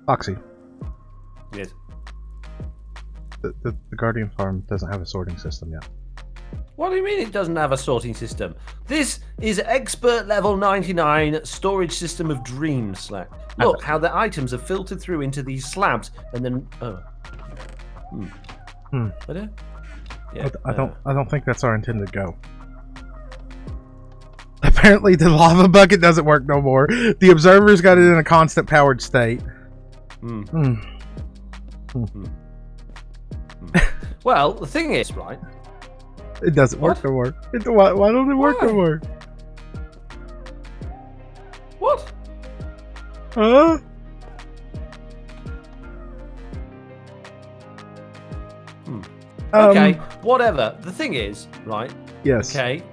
Foxy, Yes. the Guardian farm doesn't have a sorting system yet. What do you mean it doesn't have a sorting system? This is expert level 99 storage system of dreams, Slack. Look how the items are filtered through into these slabs and then... Oh. Yeah, I don't think that's our intended go. Apparently the lava bucket doesn't work no more. The observer's got it in a constant powered state. Well, the thing is, right? It doesn't work no more. Why don't it work no more? What? Huh? Okay, whatever. The thing is, right? Yes. Okay.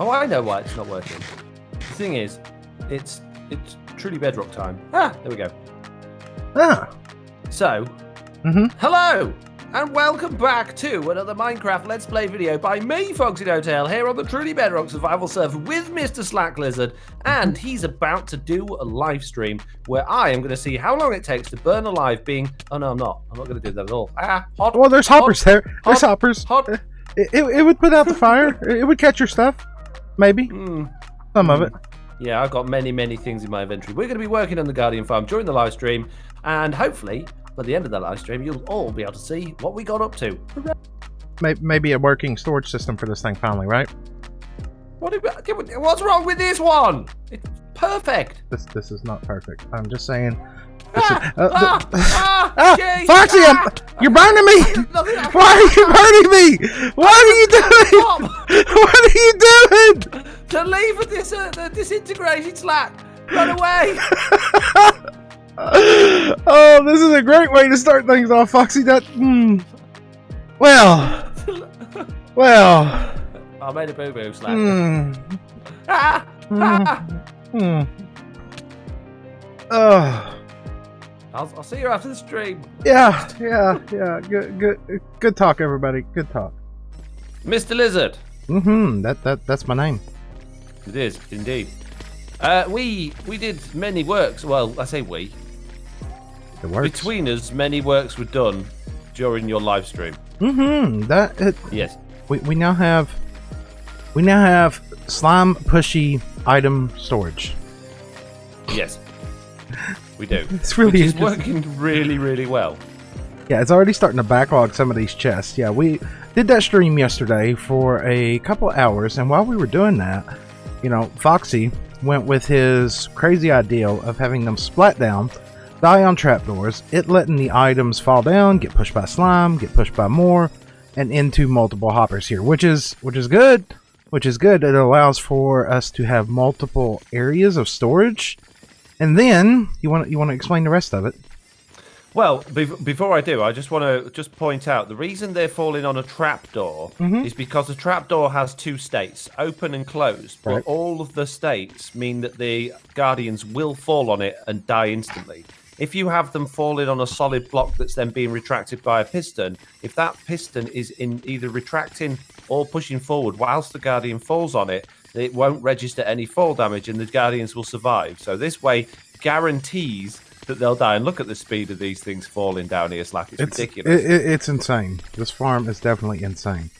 Oh, I know why it's not working. The thing is, it's Truly Bedrock time. There we go. So, hello, and welcome back to another Minecraft Let's Play video by me, Foxynotail, here on the Truly Bedrock survival server with Mr. SlackLizard, and he's about to do a live stream where I am going to see how long it takes to burn alive being... Oh, no, I'm not. I'm not going to do that at all. Hot. Well, there's hoppers there. There's hoppers. Hot. It would put out the fire. It would catch your stuff. Maybe. Some of it. Yeah, I've got many things in my inventory. We're going to be working on the Guardian farm during the live stream, and hopefully, by the end of the live stream, you'll all be able to see what we got up to. Maybe a working storage system for this thing finally, right? What's wrong with this one? It's perfect. This is not perfect. I'm just saying. Foxy, you're burning me! Why are you burning me? What are you doing? What are you doing? To leave with this the disintegrated Slack. Run away! Oh, this is a great way to start things off, Foxy. Well. I made a boo-boo, Slack. I'll see you after the stream. Yeah. Good talk, everybody. Good talk. Mr. Lizard. That's my name. It is indeed. We did many works. Well, I say we. It works. Between us, many works were done during your live stream. Yes. We now have slime pushy item storage. Yes. We do. It's really which is working really well. Yeah, it's already starting to backlog some of these chests. Yeah, we did that stream yesterday for a couple hours, and while we were doing that, Foxy went with his crazy idea of having them splat down, die on trapdoors, it letting the items fall down, get pushed by slime, get pushed by more, and into multiple hoppers here, which is good. It allows for us to have multiple areas of storage. And then you want to explain the rest of it. Well, before I do, I just want to point out the reason they're falling on a trapdoor is because a trapdoor has two states, open and closed. But all of the states mean that the guardians will fall on it and die instantly. If you have them falling on a solid block that's then being retracted by a piston, if that piston is in either retracting or pushing forward whilst the guardian falls on it, it won't register any fall damage and the guardians will survive. So this way guarantees that they'll die. And look at the speed of these things falling down here, Slack. It's ridiculous. It's insane. This farm is definitely insane.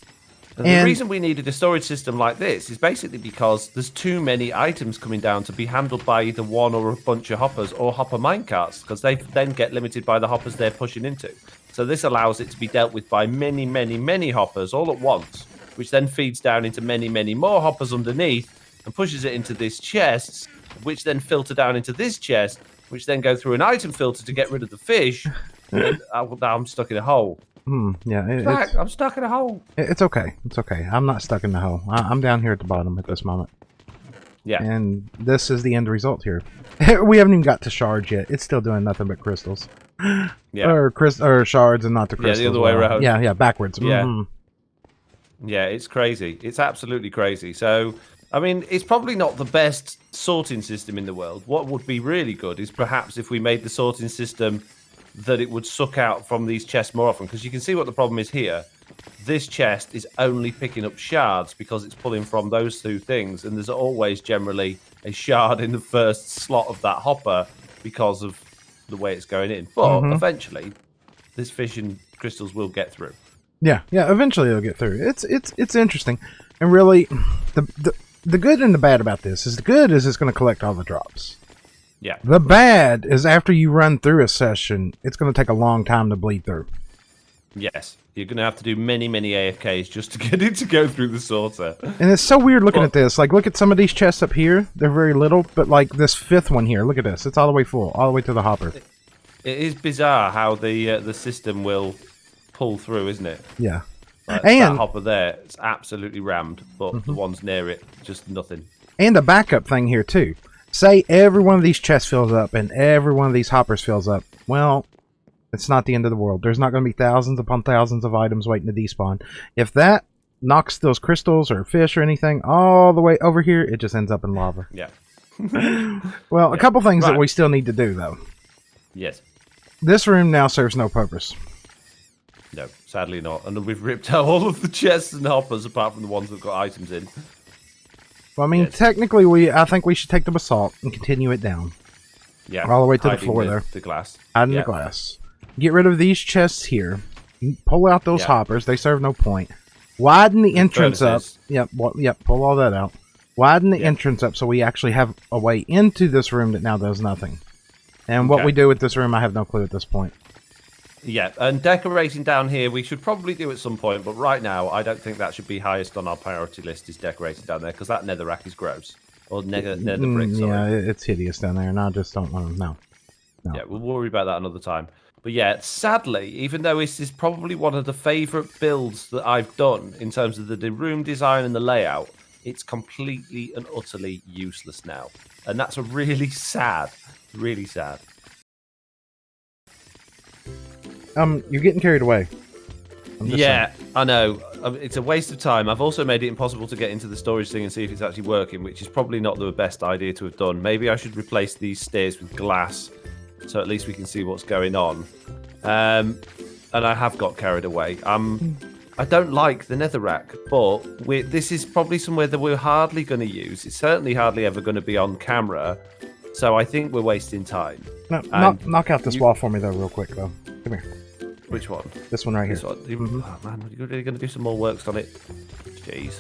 And the reason we needed a storage system like this is basically because there's too many items coming down to be handled by either one or a bunch of hoppers or hopper minecarts, because they then get limited by the hoppers they're pushing into. So this allows it to be dealt with by many hoppers all at once, which then feeds down into many more hoppers underneath and pushes it into this chest, which then filter down into this chest, which then go through an item filter to get rid of the fish. And I'm stuck in a hole. I'm stuck in a hole. It's okay. I'm not stuck in the hole. I'm down here at the bottom at this moment. Yeah. And this is the end result here. We haven't even got to shards yet. It's still doing nothing but crystals. Yeah. Or shards and not the crystals. Yeah, the other way around. Yeah, backwards. Yeah. Yeah, it's crazy. It's absolutely crazy. So, I mean, it's probably not the best sorting system in the world. What would be really good is perhaps if we made the sorting system that it would suck out from these chests more often. Because you can see what the problem is here. This chest is only picking up shards because it's pulling from those two things. And there's always generally a shard in the first slot of that hopper because of the way it's going in. But eventually, this fission crystals will get through. Yeah, eventually it'll get through. It's interesting. And really, the good and the bad about this is the good is it's going to collect all the drops. Yeah. The bad is after you run through a session, it's going to take a long time to bleed through. Yes. You're going to have to do many AFKs just to get it to go through the sorter. And it's so weird looking at this. Like, look at some of these chests up here. They're very little, but like this fifth one here, look at this. It's all the way full, all the way to the hopper. It is bizarre how the system will pull through, isn't it? Yeah. Like, and that hopper there, it's absolutely rammed, but the ones near it, just nothing. And a backup thing here, too. Say every one of these chests fills up and every one of these hoppers fills up. Well, it's not the end of the world. There's not going to be thousands upon thousands of items waiting to despawn. If that knocks those crystals or fish or anything all the way over here, it just ends up in lava. Yeah. Well, a couple things that we still need to do, though. Yes. This room now serves no purpose. No, sadly not. And we've ripped out all of the chests and hoppers apart from the ones that got items in. Well, I mean, technically, I think we should take the basalt and continue it down. Yeah. All the way to the floor there. The glass. Hiding the glass. Get rid of these chests here. Pull out those hoppers. They serve no point. Widen the entrance up. Yep, pull all that out. Widen the entrance up so we actually have a way into this room that now does nothing. And what we do with this room, I have no clue at this point. Yeah, and decorating down here, we should probably do at some point, but right now, I don't think that should be highest on our priority list, is decorating down there, because that netherrack is gross. Or nether brick, sorry. Yeah, it's hideous down there, and I just don't want to, no. Yeah, we'll worry about that another time. But yeah, sadly, even though this is probably one of the favourite builds that I've done in terms of the room design and the layout, it's completely and utterly useless now. And that's a really sad. You're getting carried away. Yeah, I know. It's a waste of time. I've also made it impossible to get into the storage thing and see if it's actually working, which is probably not the best idea to have done. Maybe I should replace these stairs with glass, so at least we can see what's going on. And I have got carried away. I don't like the netherrack, but this is probably somewhere that we're hardly going to use. It's certainly hardly ever going to be on camera, so I think we're wasting time. No, knock out this wall for me, though, real quick, though. Come here. Which one? This one right here. This one. Oh, man, you're really going to do some more works on it? Jeez.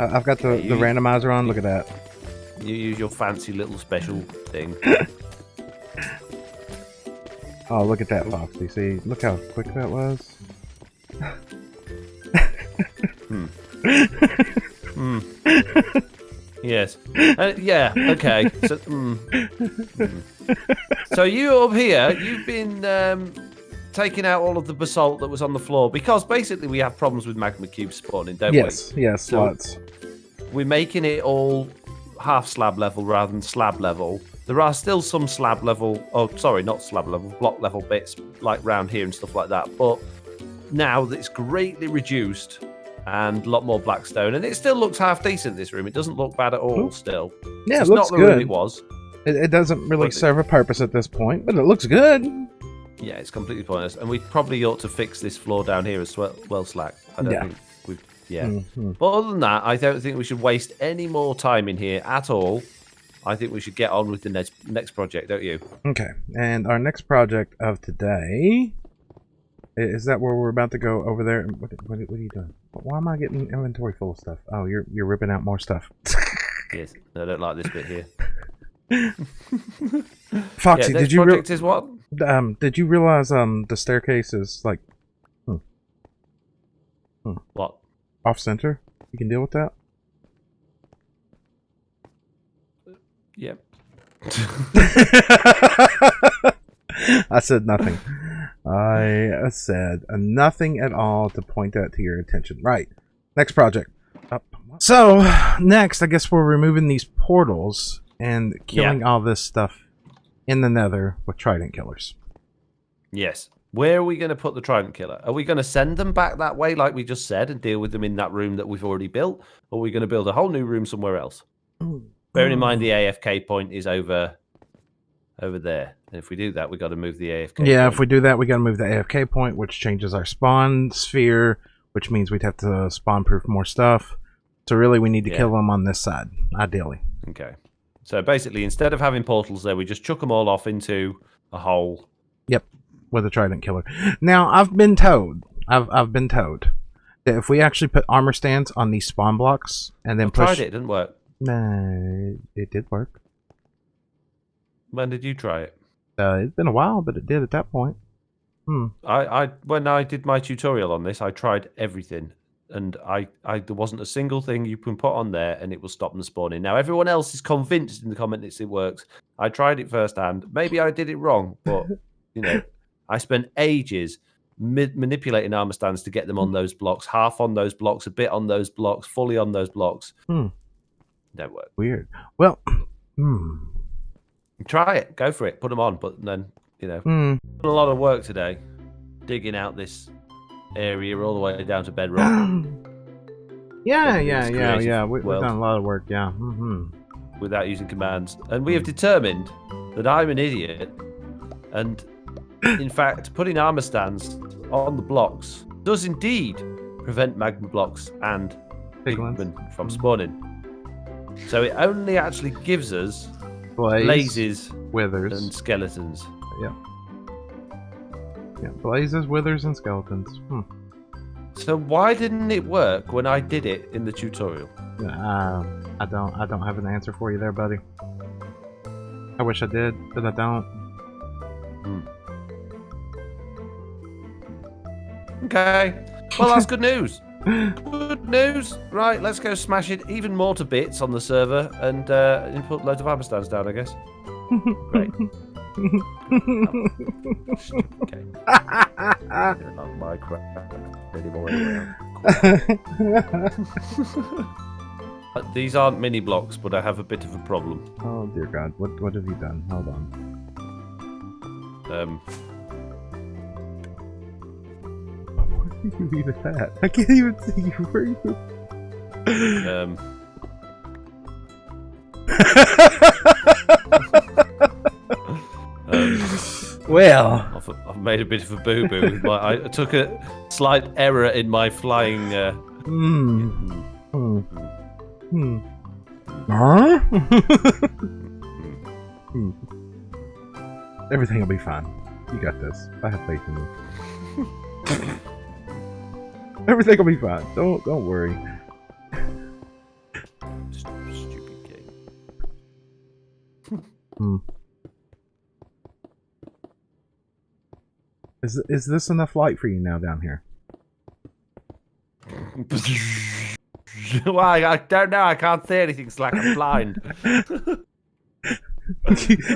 I've got the randomizer on. Look at that. You use your fancy little special thing. Oh, look at that, Foxy. See, look how quick that was. Yes. Yeah. Okay. So, so you up here, you've been taking out all of the basalt that was on the floor because basically we have problems with magma cubes spawning, don't we? Yes, so lots. We're making it all half slab level rather than slab level. There are still some slab level, not slab level, block level bits like round here and stuff like that. But now it's greatly reduced and a lot more blackstone, and it still looks half decent. This room, it doesn't look bad at all. Still, yeah, it's it looks not the good. room it was. It doesn't really serve a purpose at this point, but it looks good. Yeah, it's completely pointless, and we probably ought to fix this floor down here as well, Slack. I don't think we've. Yeah, but other than that, I don't think we should waste any more time in here at all. I think we should get on with the next project, don't you? Okay, and our next project of today is that where we're about to go over there. What are you doing? Why am I getting inventory full of stuff? Oh, you're ripping out more stuff. Yes, I don't like this bit here. Foxy, did you project is what? Did you realize the staircase is like what? Off center? You can deal with that? Yep. I said nothing. I said nothing at all to point that to your attention. Right. Next project. So, next, I guess we're removing these portals and killing all this stuff in the nether with trident killers. Yes. Where are we going to put the trident killer? Are we going to send them back that way like we just said and deal with them in that room that we've already built? Or are we going to build a whole new room somewhere else? Bearing in mind the AFK point is over there. And if we do that, we've got to move the AFK point. If we do that, we got to move the AFK point, which changes our spawn sphere, which means we'd have to spawn-proof more stuff. So really, we need to kill them on this side, ideally. Okay. So basically, instead of having portals there, we just chuck them all off into a hole. Yep, with a trident killer. Now, I've been told that if we actually put armor stands on these spawn blocks and then tried it didn't work. No, it did work. When did you try it? It's been a while, but it did at that point. When I did my tutorial on this, I tried everything, and there wasn't a single thing you can put on there, and it will stop them spawning. Now everyone else is convinced in the comments it works. I tried it firsthand. Maybe I did it wrong, but I spent ages manipulating armor stands to get them on those blocks, half on those blocks, a bit on those blocks, fully on those blocks. Don't work. Weird. Well, try it. Go for it. Put them on. But then, done a lot of work today, digging out this area all the way down to bedrock. Yeah. We've done a lot of work. Yeah. Without using commands, and we have determined that I'm an idiot, and in fact, putting armor stands on the blocks does indeed prevent magma blocks and pigmen from spawning. So it only actually gives us blazes, withers, and skeletons. Yeah, blazes, withers, and skeletons. So why didn't it work when I did it in the tutorial? I don't have an answer for you there, buddy. I wish I did, but I don't. Okay. Well, that's good news. Good news. Right, let's go smash it even more to bits on the server and put loads of armor stands down, I guess. Great. Okay. Not my crap anymore. These aren't mini blocks, but I have a bit of a problem. Oh dear God! What have you done? Hold on. Where are you even at? I can't even see you. Where are you? Well, I've made a bit of a boo-boo. I took a slight error in my flying. Huh? Everything will be fine. You got this. I have faith in you. Everything will be fine. Don't worry. Stupid game. Is this enough light for you now down here? Well, I don't know. I can't say anything. It's like I'm blind.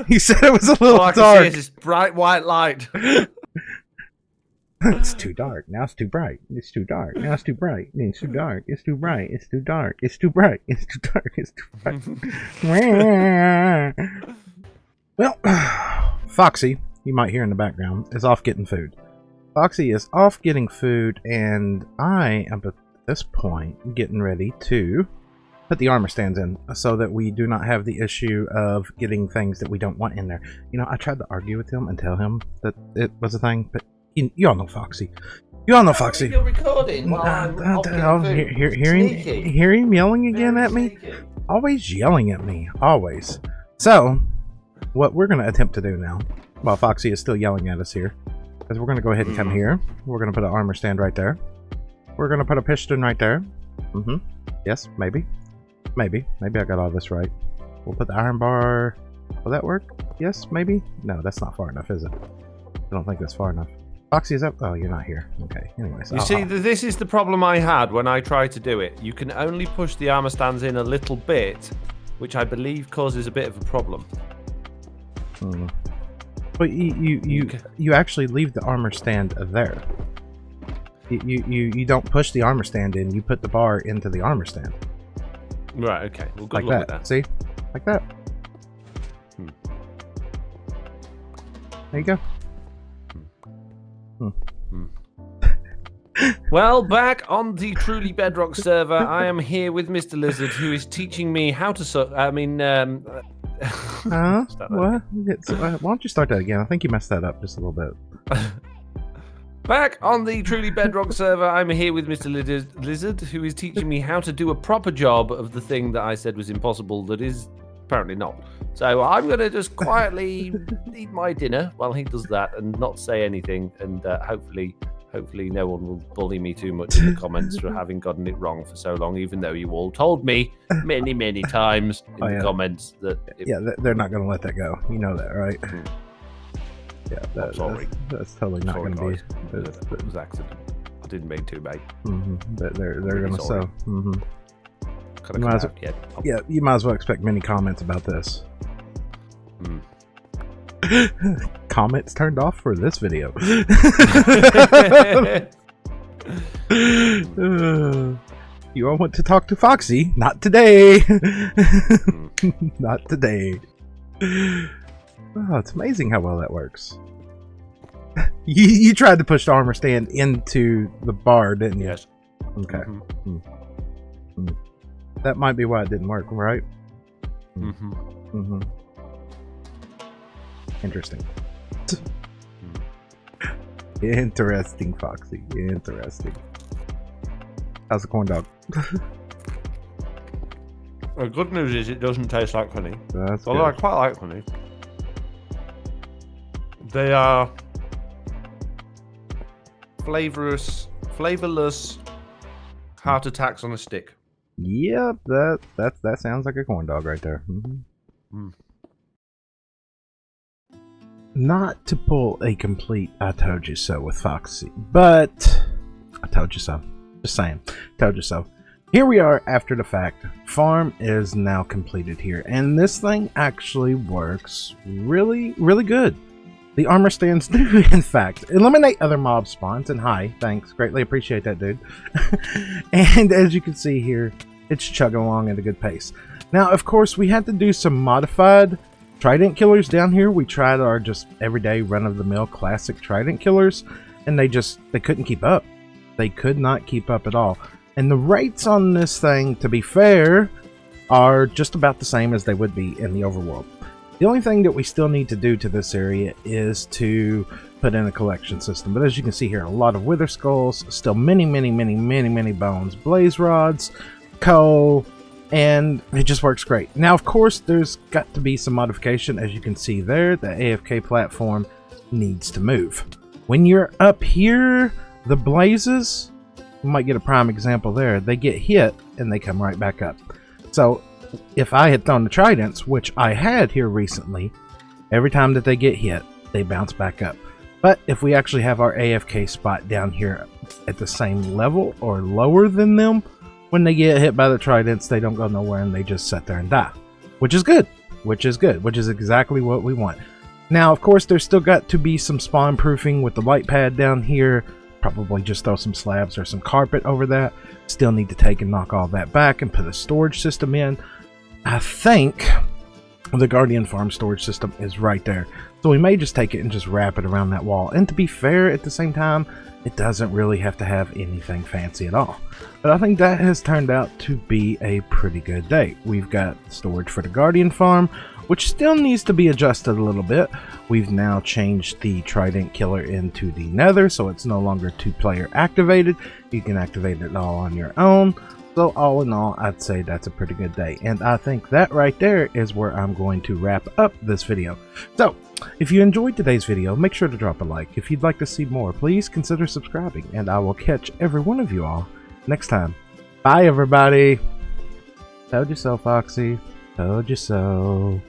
You said it was a little All I can dark. see is this bright white light. It's too dark. Now it's too bright. It's too dark. Now it's too bright. It's too dark. It's too bright. It's too dark. It's too bright. It's too dark. It's too bright. Well, Foxy, you might hear in the background, is off getting food. Foxy is off getting food, and I am at this point getting ready to put the armor stands in so that we do not have the issue of getting things that we don't want in there. I tried to argue with him and tell him that it was a thing, but you all know Foxy. You all know Foxy. You're recording while I'm hear him yelling again at me? Always yelling at me. Always. So, what we're going to attempt to do now, while Foxy is still yelling at us here, is we're going to go ahead and come here. We're going to put an armor stand right there. We're going to put a piston right there. Yes, maybe. Maybe I got all this right. We'll put the iron bar. Will that work? Yes, maybe? No, that's not far enough, is it? I don't think that's far enough. Foxy is up. Oh, you're not here. Okay. Anyways. You see, this is the problem I had when I tried to do it. You can only push the armor stands in a little bit, which I believe causes a bit of a problem. But you actually leave the armor stand there. You don't push the armor stand in. You put the bar into the armor stand. Right. Okay. Well, good like luck that. with that. See, like that. There you go. Well, back on the Truly Bedrock server, I am here with Mr. Lizard, who is teaching me how to What? Why don't you start that again? I think you messed that up just a little bit. Back on the Truly Bedrock server, I'm here with Mr. Lizard, who is teaching me how to do a proper job of the thing that I said was impossible, that is apparently not. So I'm going to just quietly eat my dinner while he does that and not say anything. And hopefully no one will bully me too much in the comments for having gotten it wrong for so long, even though you all told me many times in the comments that... they're not going to let that go. You know that, right? Yeah, I'm sorry. That's totally not going to be... It was accident. I didn't mean to, mate. But they're going to sell. You might as well expect many comments about this. Comments turned off for this video. You all want to talk to Foxy? Not today. Not today. Oh, it's amazing how well that works. You tried to push the armor stand into the bar, didn't you? Yes. Okay. That might be why it didn't work, right? Interesting. Interesting, Foxy. Interesting. How's the corn dog? The good news is it doesn't taste like honey. Although I quite like honey. They are flavorless heart attacks on a stick. Yep, that sounds like a corn dog right there. Not to pull a complete I told you so with Foxy, but I told you so. Just saying, told you so. Here we are after the fact. Farm is now completed here, and this thing actually works really good. The armor stands do, in fact, eliminate other mob spawns, and hi, thanks, greatly appreciate that, dude. And as you can see here, it's chugging along at a good pace. Now, of course, we had to do some modified trident killers down here. We tried our just everyday run-of-the-mill classic trident killers, and they couldn't keep up. They could not keep up at all. And the rates on this thing, to be fair, are just about the same as they would be in the overworld. The only thing that we still need to do to this area is to put in a collection system. But as you can see here, a lot of wither skulls, still many bones, blaze rods, coal, and it just works great. Now, of course, there's got to be some modification. As you can see there, the AFK platform needs to move. When you're up here, the blazes, you might get a prime example there, they get hit and they come right back up. So if I had thrown the tridents, which I had here recently, every time that they get hit, they bounce back up. But if we actually have our AFK spot down here at the same level or lower than them, when they get hit by the tridents, they don't go nowhere and they just sit there and die. Which is good. Which is exactly what we want. Now, of course, there's still got to be some spawn proofing with the light pad down here. Probably just throw some slabs or some carpet over that. Still need to take and knock all that back and put a storage system in. I think the Guardian Farm storage system is right there. So we may just take it and just wrap it around that wall. And to be fair, at the same time, it doesn't really have to have anything fancy at all. But I think that has turned out to be a pretty good day. We've got storage for the Guardian Farm, which still needs to be adjusted a little bit. We've now changed the Trident Killer into the Nether, so it's no longer 2-player activated. You can activate it all on your own. So all in all, I'd say that's a pretty good day. And I think that right there is where I'm going to wrap up this video. So, if you enjoyed today's video, make sure to drop a like. If you'd like to see more, please consider subscribing. And I will catch every one of you all next time. Bye, everybody. Told you so, Foxy. Told you so.